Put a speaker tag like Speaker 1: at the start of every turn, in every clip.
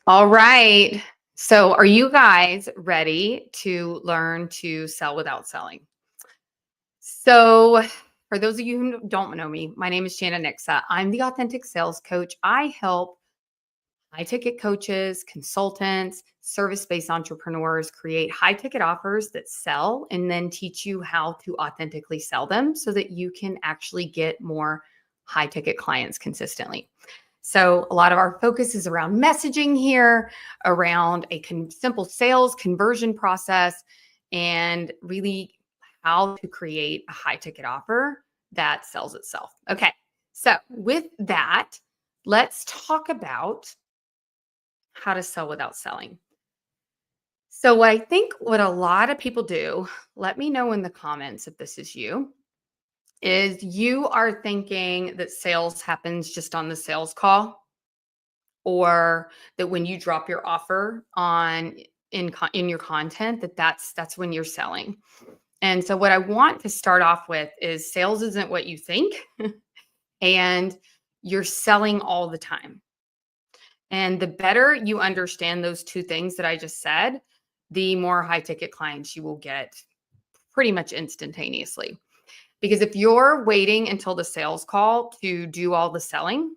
Speaker 1: All right. So, are you guys ready to learn to sell without selling? So, for those of you who don't know me, my name is Jana Niksa. I'm the authentic sales coach. I help high ticket coaches, consultants, service based entrepreneurs create high ticket offers that sell and then teach you how to authentically sell them so that you can actually get more high ticket clients consistently. So, a lot of our focus is around messaging here, around a simple sales conversion process, and really how to create a high ticket offer that sells itself. Okay. So, with that, let's talk about how to sell without selling. So, what I think what a lot of people do, let me know in the comments if this is you, is you are thinking that sales happens just on the sales call, or that when you drop your offer on in your content, that's when you're selling. And so what I want to start off with is sales isn't what you think, and you're selling all the time. And the better you understand those two things that I just said, the more high ticket clients you will get pretty much instantaneously. Because if you're waiting until the sales call to do all the selling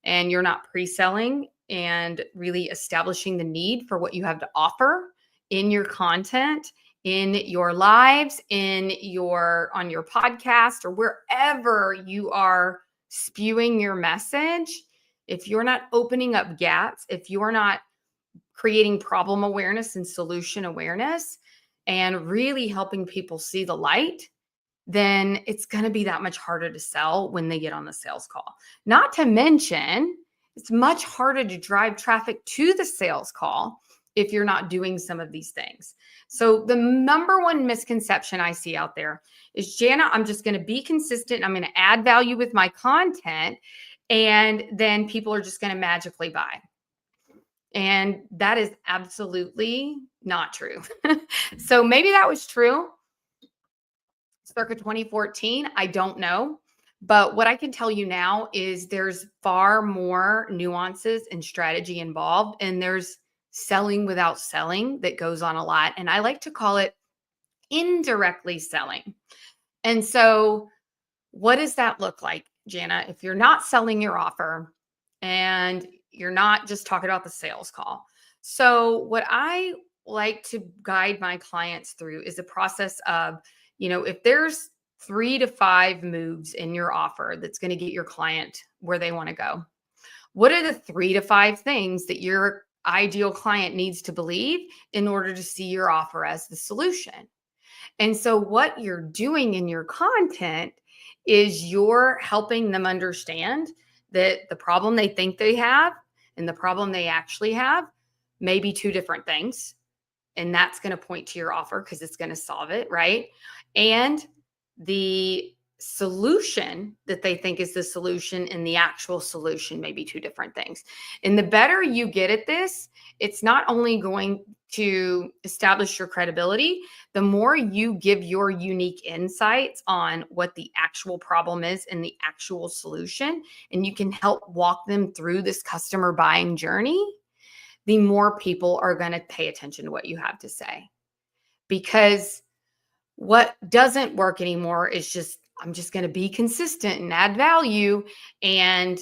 Speaker 1: and you're not pre-selling and really establishing the need for what you have to offer in your content, in your lives, in your on your podcast, or wherever you are spewing your message, if you're not opening up gaps, if you're not creating problem awareness and solution awareness and really helping people see the light, then it's going to be that much harder to sell when they get on the sales call. Not to mention, it's much harder to drive traffic to the sales call if you're not doing some of these things. So, the number one misconception I see out there is, Jana, I'm just going to be consistent. I'm going to add value with my content, and then people are just going to magically buy. And that is absolutely not true. So, maybe that was true circa 2014. I don't know. But what I can tell you now is there's far more nuances and strategy involved, and there's selling without selling that goes on a lot. And I like to call it indirectly selling. And so, what does that look like, Jana, if you're not selling your offer and you're not just talking about the sales call? So, what I like to guide my clients through is a process of, if there's 3 to 5 moves in your offer that's going to get your client where they want to go, what are the 3 to 5 things that your ideal client needs to believe in order to see your offer as the solution? And so, what you're doing in your content is you're helping them understand that the problem they think they have and the problem they actually have may be two different things. And that's going to point to your offer because it's going to solve it, right? And the solution that they think is the solution and the actual solution may be two different things. And the better you get at this, it's not only going to establish your credibility, the more you give your unique insights on what the actual problem is and the actual solution, and you can help walk them through this customer buying journey, the more people are going to pay attention to what you have to say. Because what doesn't work anymore is just, I'm just going to be consistent and add value. And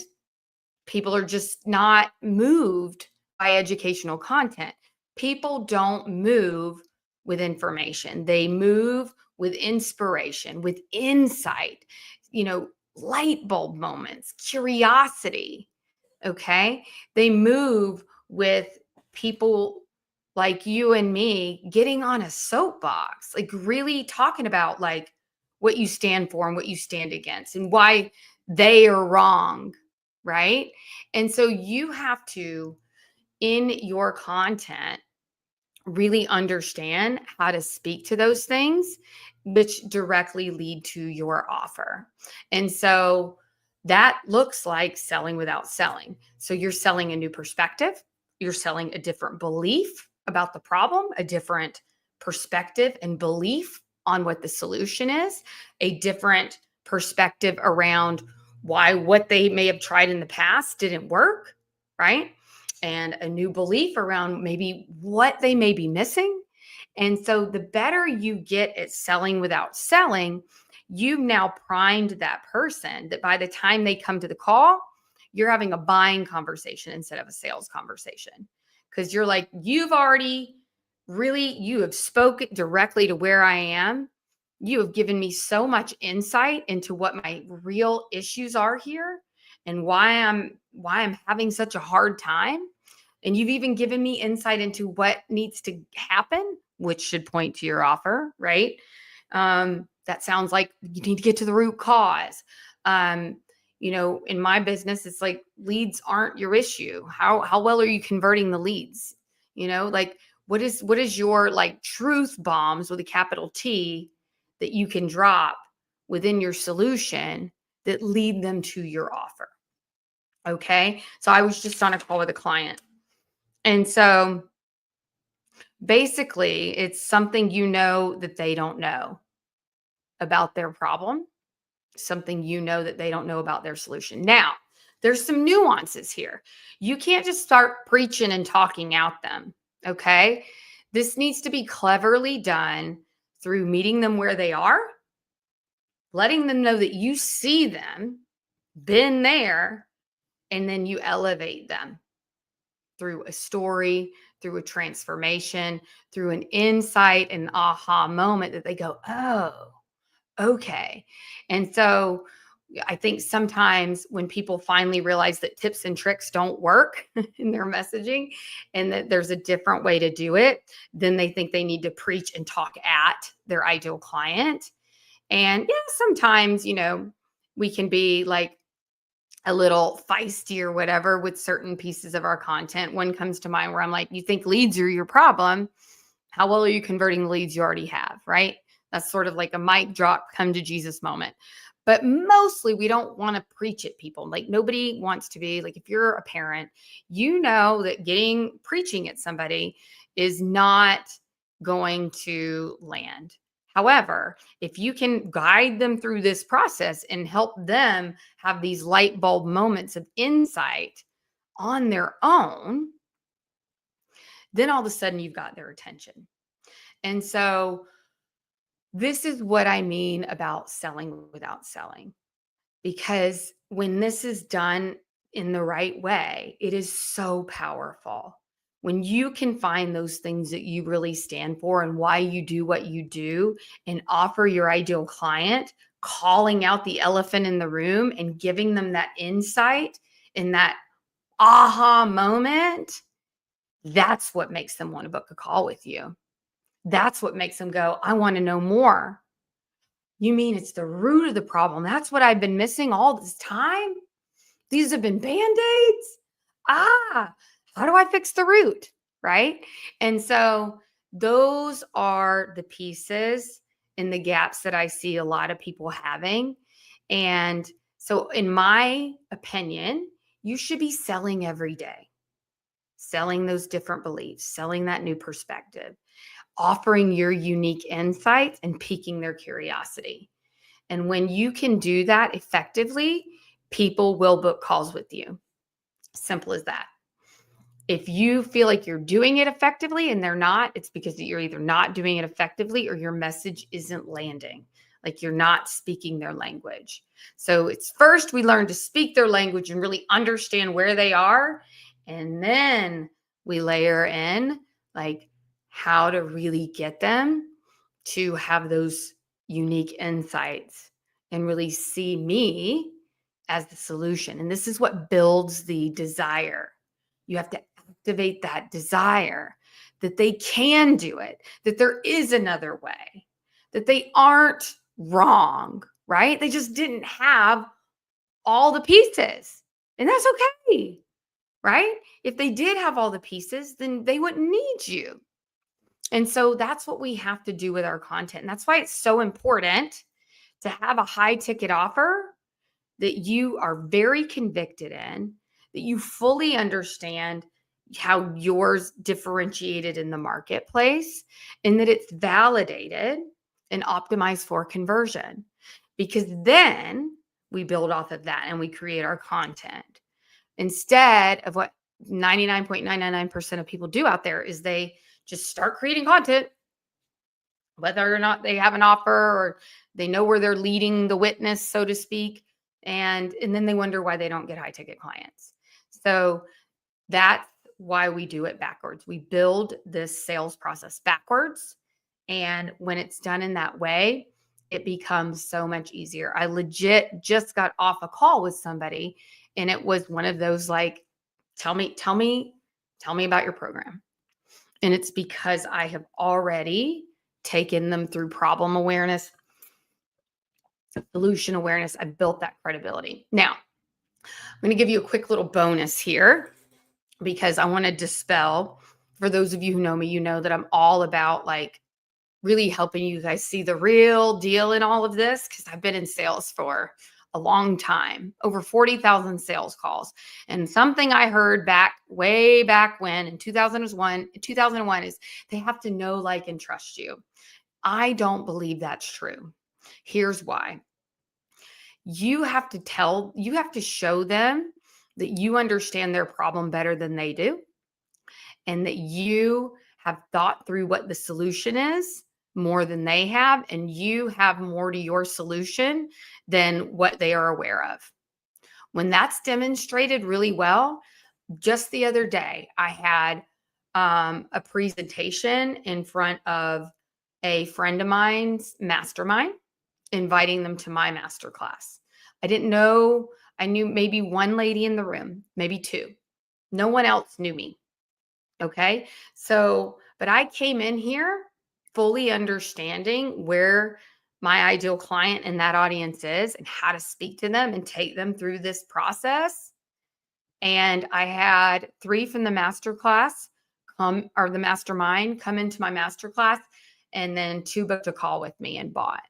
Speaker 1: people are just not moved by educational content. People don't move with information, they move with inspiration, with insight, light bulb moments, curiosity. Okay. They move with people like you and me getting on a soapbox, like really talking about like what you stand for and what you stand against and why they are wrong. Right. And so you have to, in your content, really understand how to speak to those things, which directly lead to your offer. And so that looks like selling without selling. So you're selling a new perspective, you're selling a different belief about the problem, a different perspective and belief on what the solution is, a different perspective around why what they may have tried in the past didn't work, right? and a new belief around maybe what they may be missing. And so the better you get at selling without selling, you've now primed that person that by the time they come to the call, you're having a buying conversation instead of a sales conversation. Because you're like, you've already you have spoken directly to where I am. You have given me so much insight into what my real issues are here and why I'm having such a hard time. And you've even given me insight into what needs to happen, which should point to your offer, right? That sounds like you need to get to the root cause. Um, in my business, it's like leads aren't your issue. How well are you converting the leads? Like what is your like truth bombs with a capital T that you can drop within your solution that lead them to your offer? Okay. So I was just on a call with a client. And so basically, it's something that they don't know about their problem, something that they don't know about their solution. Now, there's some nuances here. You can't just start preaching and talking out them, okay? This needs to be cleverly done through meeting them where they are, letting them know that you see them, been there, and then you elevate them through a story, through a transformation, through an insight, an aha moment that they go, oh, okay. And so I think sometimes when people finally realize that tips and tricks don't work in their messaging and that there's a different way to do it, then they think they need to preach and talk at their ideal client. And yeah, sometimes, we can be like, a little feisty or whatever with certain pieces of our content. One comes to mind where I'm like, you think leads are your problem. How well are you converting the leads you already have? Right. That's sort of like a mic drop, come to Jesus moment. But mostly we don't want to preach at people. Like nobody wants to be like, if you're a parent, you know that preaching at somebody is not going to land. However, if you can guide them through this process and help them have these light bulb moments of insight on their own, then all of a sudden you've got their attention. And so this is what I mean about selling without selling, because when this is done in the right way, it is so powerful. When you can find those things that you really stand for and why you do what you do and offer your ideal client, calling out the elephant in the room and giving them that insight and that aha moment, that's what makes them want to book a call with you. That's what makes them go, I want to know more. You mean it's the root of the problem? That's what I've been missing all this time? These have been band-aids? Ah, how do I fix the root? Right? And so those are the pieces and the gaps that I see a lot of people having. And so in my opinion, you should be selling every day, selling those different beliefs, selling that new perspective, offering your unique insights and piquing their curiosity. And when you can do that effectively, people will book calls with you. Simple as that. If you feel like you're doing it effectively and they're not, it's because you're either not doing it effectively or your message isn't landing. Like you're not speaking their language. So it's first we learn to speak their language and really understand where they are. And then we layer in like how to really get them to have those unique insights and really see me as the solution. And this is what builds the desire. You have to activate that desire that they can do it, that there is another way, that they aren't wrong, right? They just didn't have all the pieces. And that's okay, right? If they did have all the pieces, then they wouldn't need you. And so that's what we have to do with our content. And that's why it's so important to have a high ticket offer that you are very convicted in, that you fully understand how yours differentiated in the marketplace, and that it's validated and optimized for conversion. Because then we build off of that and we create our content instead of what 99.999% of people do out there is they just start creating content, whether or not they have an offer or they know where they're leading the witness, so to speak. And then they wonder why they don't get high ticket clients. So that's why we do it backwards. We build this sales process backwards. And when it's done in that way, it becomes so much easier. I legit just got off a call with somebody, and it was one of those like, tell me about your program. And it's because I have already taken them through problem awareness, solution awareness. I built that credibility. Now, I'm going to give you a quick little bonus here because I want to dispel. For those of you who know me, you know that I'm all about like really helping you guys see the real deal in all of this, because I've been in sales for a long time, over 40,000 sales calls. And something I heard way back when in 2001 is they have to know, like, and trust you. I don't believe that's true. Here's why. You have to show them that you understand their problem better than they do, and that you have thought through what the solution is more than they have, and you have more to your solution than what they are aware of. When that's demonstrated really well, just the other day, I had a presentation in front of a friend of mine's mastermind, inviting them to my masterclass. I didn't know, I knew maybe one lady in the room, maybe two. No one else knew me. Okay. So, but I came in here fully understanding where my ideal client and that audience is and how to speak to them and take them through this process. And I had 3 from the masterclass the mastermind come into my masterclass, and then 2 booked a call with me and bought.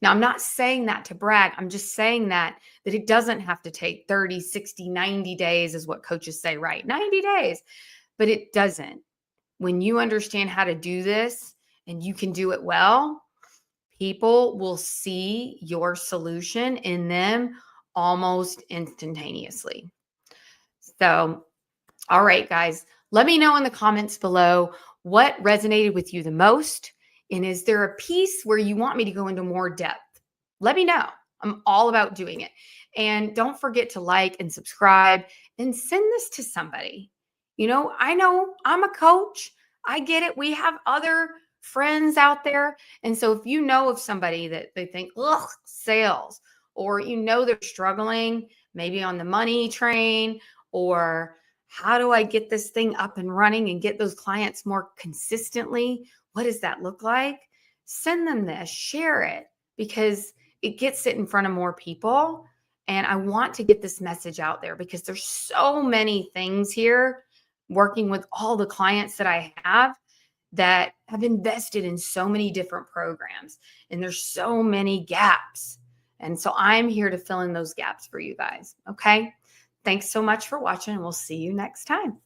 Speaker 1: Now, I'm not saying that to brag. I'm just saying that it doesn't have to take 30, 60, 90 days is what coaches say, right? 90 days. But it doesn't. When you understand how to do this and you can do it well, people will see your solution in them almost instantaneously. So, all right, guys, let me know in the comments below what resonated with you the most. And is there a piece where you want me to go into more depth? Let me know. I'm all about doing it. And don't forget to like and subscribe and send this to somebody. I know I'm a coach. I get it. We have other friends out there. And so if you know of somebody that they think, ugh, sales, or they're struggling maybe on the money train, or how do I get this thing up and running and get those clients more consistently? What does that look like? Send them this, share it, because it gets it in front of more people. And I want to get this message out there because there's so many things here working with all the clients that I have that have invested in so many different programs, and there's so many gaps. And so I'm here to fill in those gaps for you guys. Okay. Thanks so much for watching, and we'll see you next time.